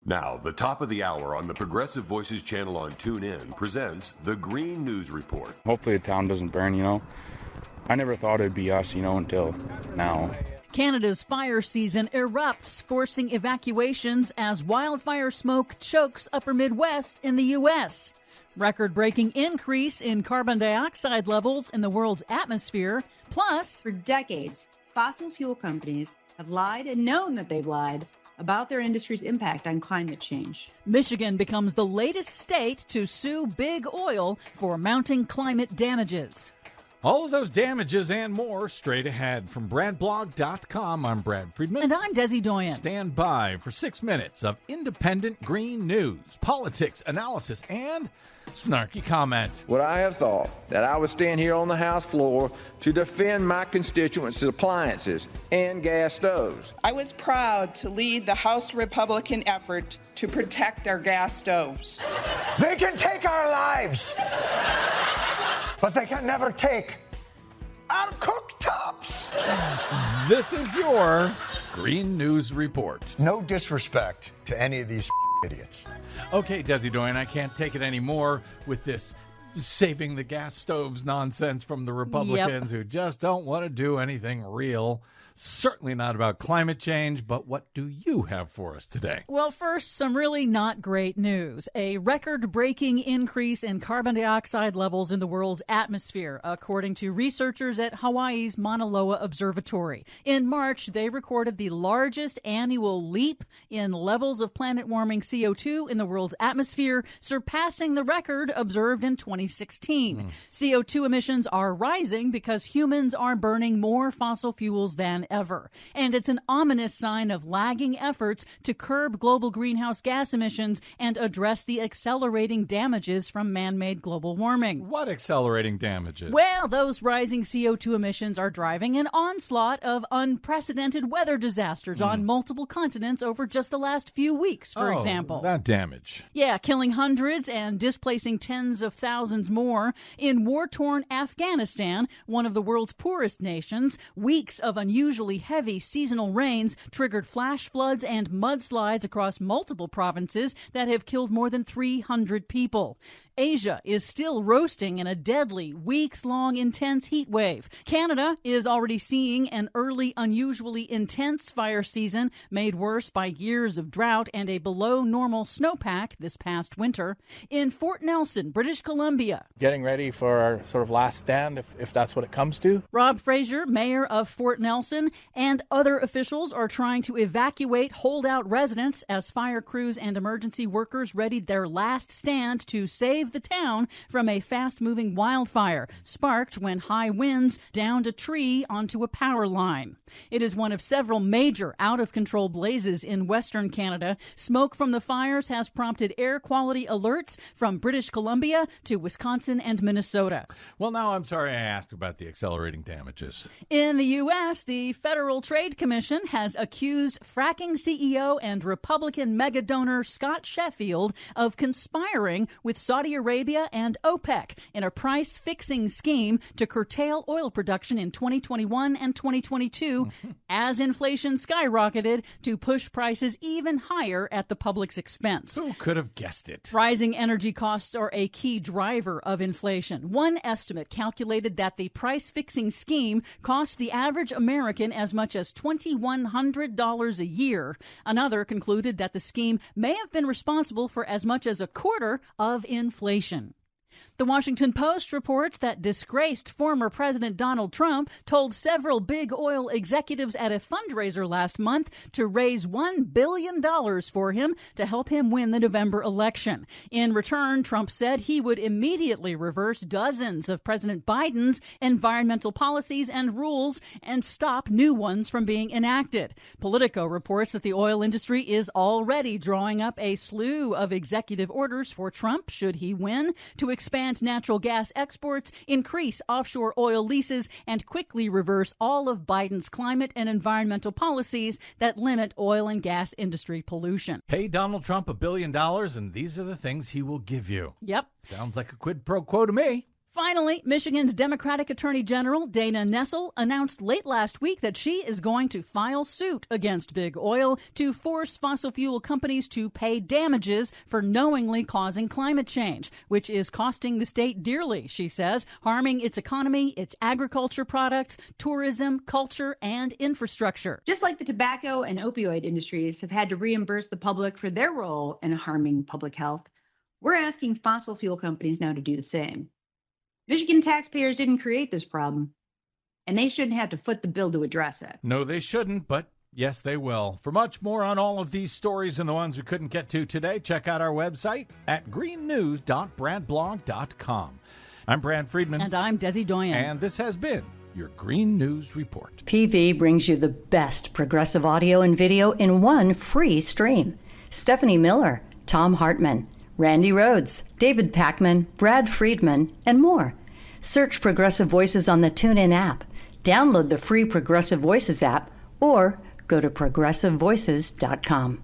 Now, the top of the hour on the Progressive Voices channel on TuneIn presents the Green News Report. Hopefully the town doesn't burn, I never thought it'd be us, until now. Canada's fire season erupts, forcing evacuations as wildfire smoke chokes upper Midwest in the U.S. Record-breaking increase in carbon dioxide levels in the world's atmosphere. Plus, for decades, fossil fuel companies have lied and known that they've lied about their industry's impact on climate change. Michigan becomes the latest state to sue Big Oil for mounting climate damages. All of those damages and more straight ahead from BradBlog.com. I'm Brad Friedman. And I'm Desi Doyen. Stand by for 6 minutes of independent green news, politics, analysis, and snarky comment. Would I have thought that I would stand here on the House floor to defend my constituents' appliances and gas stoves? I was proud to lead the House Republican effort to protect our gas stoves. They can take our lives, but they can never take our cooktops. This is your Green News Report. No disrespect to any of these idiots. Okay, Desi Doyen, I can't take it anymore with this saving the gas stoves nonsense from the Republicans who just don't want to do anything real. Certainly not about climate change, but what do you have for us today? Well, first, some really not great news. A record-breaking increase in carbon dioxide levels in the world's atmosphere, according to researchers at Hawaii's Mauna Loa Observatory. In March, they recorded the largest annual leap in levels of planet-warming CO2 in the world's atmosphere, surpassing the record observed in 2016. CO2 emissions are rising because humans are burning more fossil fuels than ever. And it's an ominous sign of lagging efforts to curb global greenhouse gas emissions and address the accelerating damages from man-made global warming. What accelerating damages? Well, those rising CO2 emissions are driving an onslaught of unprecedented weather disasters on multiple continents over just the last few weeks, for example. That damage. Yeah, killing hundreds and displacing tens of thousands more. In war-torn Afghanistan, one of the world's poorest nations, weeks of unusually heavy seasonal rains triggered flash floods and mudslides across multiple provinces that have killed more than 300 people. Asia is still roasting in a deadly, weeks-long intense heat wave. Canada is already seeing an early, unusually intense fire season made worse by years of drought and a below-normal snowpack this past winter. In Fort Nelson, British Columbia, getting ready for our sort of last stand, if that's what it comes to. Rob Fraser, mayor of Fort Nelson, and other officials are trying to evacuate holdout residents as fire crews and emergency workers readied their last stand to save the town from a fast-moving wildfire, sparked when high winds downed a tree onto a power line. It is one of several major out-of-control blazes in Western Canada. Smoke from the fires has prompted air quality alerts from British Columbia to Wisconsin and Minnesota. Well, now I'm sorry I asked about the accelerating damages. In the U.S., the Federal Trade Commission has accused fracking CEO and Republican mega donor Scott Sheffield of conspiring with Saudi Arabia and OPEC in a price-fixing scheme to curtail oil production in 2021 and 2022 as inflation skyrocketed to push prices even higher at the public's expense. Who could have guessed it? Rising energy costs are a key driver of inflation. One estimate calculated that the price-fixing scheme cost the average American as much as $2,100 a year. Another concluded that the scheme may have been responsible for as much as a quarter of inflation. The Washington Post reports that disgraced former President Donald Trump told several big oil executives at a fundraiser last month to raise $1 billion for him to help him win the November election. In return, Trump said he would immediately reverse dozens of President Biden's environmental policies and rules and stop new ones from being enacted. Politico reports that the oil industry is already drawing up a slew of executive orders for Trump, should he win, to expand natural gas exports, increase offshore oil leases, and quickly reverse all of Biden's climate and environmental policies that limit oil and gas industry pollution. Pay Donald Trump $1 billion, and these are the things he will give you. Yep. Sounds like a quid pro quo to me. Finally, Michigan's Democratic Attorney General Dana Nessel announced late last week that she is going to file suit against big oil to force fossil fuel companies to pay damages for knowingly causing climate change, which is costing the state dearly, she says, harming its economy, its agriculture products, tourism, culture, and infrastructure. Just like the tobacco and opioid industries have had to reimburse the public for their role in harming public health, we're asking fossil fuel companies now to do the same. Michigan taxpayers didn't create this problem, and they shouldn't have to foot the bill to address it. No, they shouldn't, but yes, they will. For much more on all of these stories and the ones we couldn't get to today, check out our website at greennews.brandblog.com. I'm Brand Friedman. And I'm Desi Doyen. And this has been your Green News Report. PV brings you the best progressive audio and video in one free stream. Stephanie Miller, Tom Hartman, Randy Rhodes, David Packman, Brad Friedman, and more. Search Progressive Voices on the TuneIn app. Download the free Progressive Voices app or go to progressivevoices.com.